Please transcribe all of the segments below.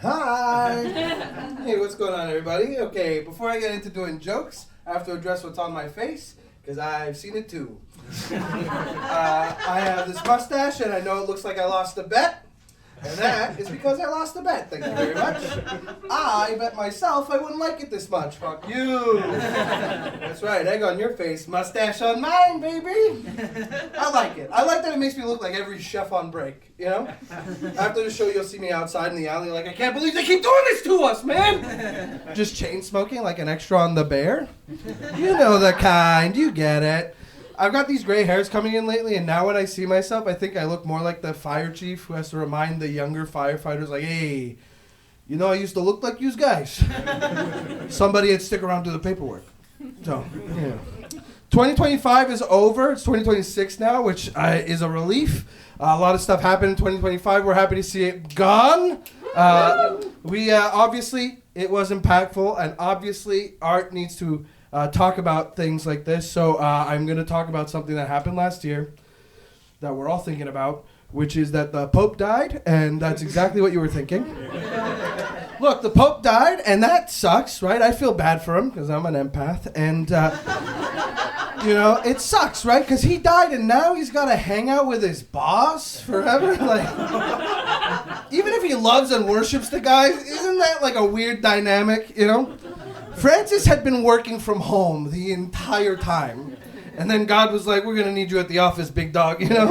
Hi! Hey, what's going on, everybody? Okay, before I get into doing jokes, I have to address what's on my face, because I've seen it too. I have this mustache, and I know it looks like I lost a bet. And that is because I lost the bet. Thank you very much. I bet myself I wouldn't like it this much. Fuck you. That's right. Egg on your face, mustache on mine, baby. I like it. I like that it makes me look like every chef on break. You know? After the show, you'll see me outside in the alley like, I can't believe they keep doing this to us, man. Just chain smoking like an extra on The Bear. You know the kind. You get it. I've got these gray hairs coming in lately, and now when I see myself, I think I look more like the fire chief who has to remind the younger firefighters, like, hey, you know I used to look like you guys. Somebody had to stick around to do the paperwork. So, yeah. 2025 is over. It's 2026 now, which is a relief. A lot of stuff happened in 2025. We're happy to see it gone. Obviously, it was impactful, and obviously, art needs to talk about things like this. So I'm going to talk about something that happened last year that we're all thinking about, which is that the Pope died, and that's exactly what you were thinking. Look, the Pope died, and that sucks, right? I feel bad for him because I'm an empath, and you know, it sucks, right? Because he died, and now he's got to hang out with his boss forever. Like, even if he loves and worships the guy, isn't that like a weird dynamic, you know? Francis had been working from home the entire time. And then God was like, we're going to need you at the office, big dog, you know?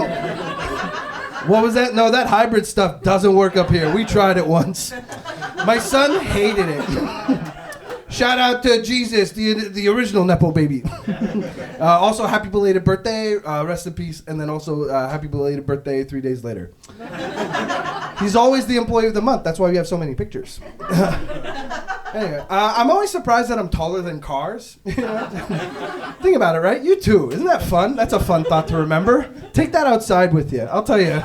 What was that? No, that hybrid stuff doesn't work up here. We tried it once. My son hated it. Shout out to Jesus, the original Nepo baby. Also, happy belated birthday, rest in peace, and then also happy belated birthday 3 days later. He's always the employee of the month. That's why we have so many pictures. Anyway, I'm always surprised that I'm taller than cars. Think about it, right? You too. Isn't that fun? That's a fun thought to remember. Take that outside with you. I'll tell you.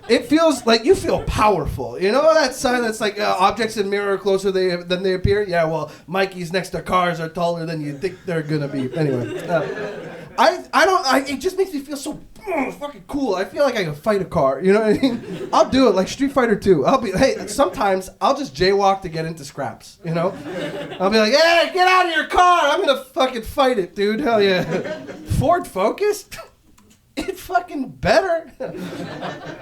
It feels like you feel powerful. You know that sign that's like objects in mirror are closer than they appear? Yeah, well, Mikey's next to cars are taller than you think they're going to be. Anyway. It just makes me feel so fucking cool. I feel like I can fight a car. You know what I mean? I'll do it like Street Fighter 2. Sometimes I'll just jaywalk to get into scraps, you know? I'll be like, hey, get out of your car. I'm going to fucking fight it, dude. Hell yeah. Ford Focus? It's fucking better.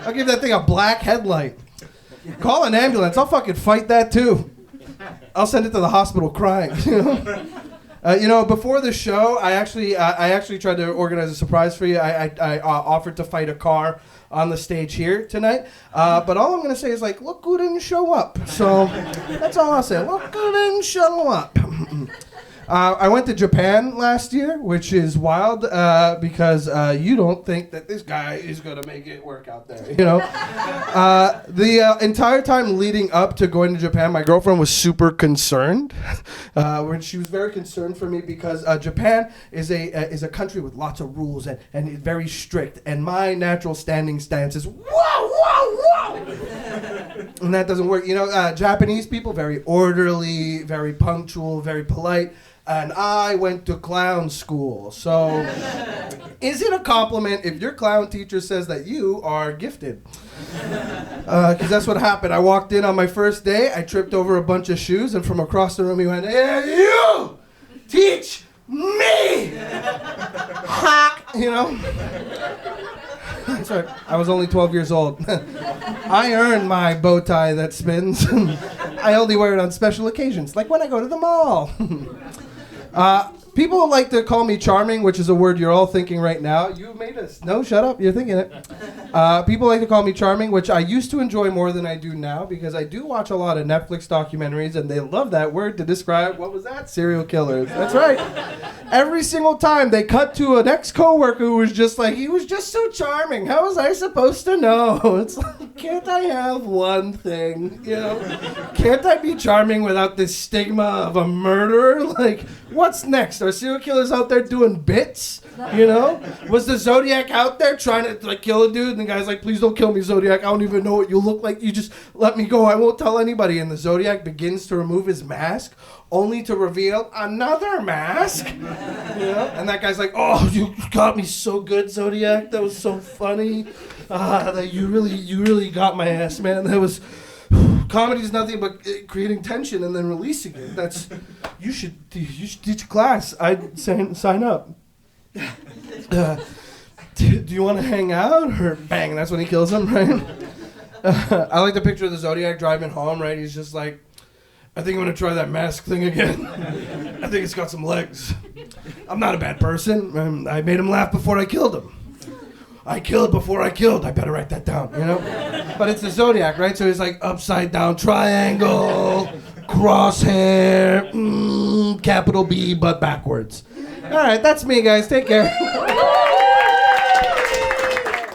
I'll give that thing a black headlight. Call an ambulance. I'll fucking fight that too. I'll send it to the hospital crying, you know? Before the show, I actually tried to organize a surprise for you. I offered to fight a car on the stage here tonight. But all I'm going to say is, like, look who didn't show up. So that's all I'll say. Look who didn't show up. I went to Japan last year, which is wild because you don't think that this guy is going to make it work out there, you know? The entire time leading up to going to Japan, my girlfriend was super concerned. She was very concerned for me because Japan is a country with lots of rules and very strict, and my natural standing stance is, whoa, whoa, whoa! And that doesn't work. You know, Japanese people, very orderly, very punctual, very polite. And I went to clown school. So is it a compliment if your clown teacher says that you are gifted? Because that's what happened. I walked in on my first day. I tripped over a bunch of shoes. And from across the room, he went, hey, you! Teach me! Ha! You know? That's right. I was only 12 years old. I earned my bow tie that spins. I only wear it on special occasions, like when I go to the mall. People like to call me charming, which is a word you're all thinking right now. You made us. No, shut up. You're thinking it. People like to call me charming, which I used to enjoy more than I do now because I do watch a lot of Netflix documentaries, and they love that word to describe, what was that? Serial killers. That's right. Every single time they cut to an ex-coworker who was just like, he was just so charming. How was I supposed to know? It's like, can't I have one thing? You know? Can't I be charming without this stigma of a murderer? Like, what's next? Are serial killers out there doing bits? You know? Was the Zodiac out there trying to like kill a dude? And the guy's like, please don't kill me, Zodiac. I don't even know what you look like. You just let me go. I won't tell anybody. And the Zodiac begins to remove his mask, only to reveal another mask. You know? And that guy's like, oh, you got me so good, Zodiac. That was so funny. That you really got my ass, man. That was comedy is nothing but creating tension and then releasing it. That's you should teach a class. I'd sign up. Do you want to hang out? Or bang, that's when he kills him, right? I like the picture of the Zodiac driving home, right? He's just like, I think I'm going to try that mask thing again. I think it's got some legs. I'm not a bad person. I made him laugh before I killed him. I killed before I killed. I better write that down, you know? But it's the Zodiac, right? So he's like upside down triangle, crosshair, capital B, but backwards. All right, that's me, guys. Take care.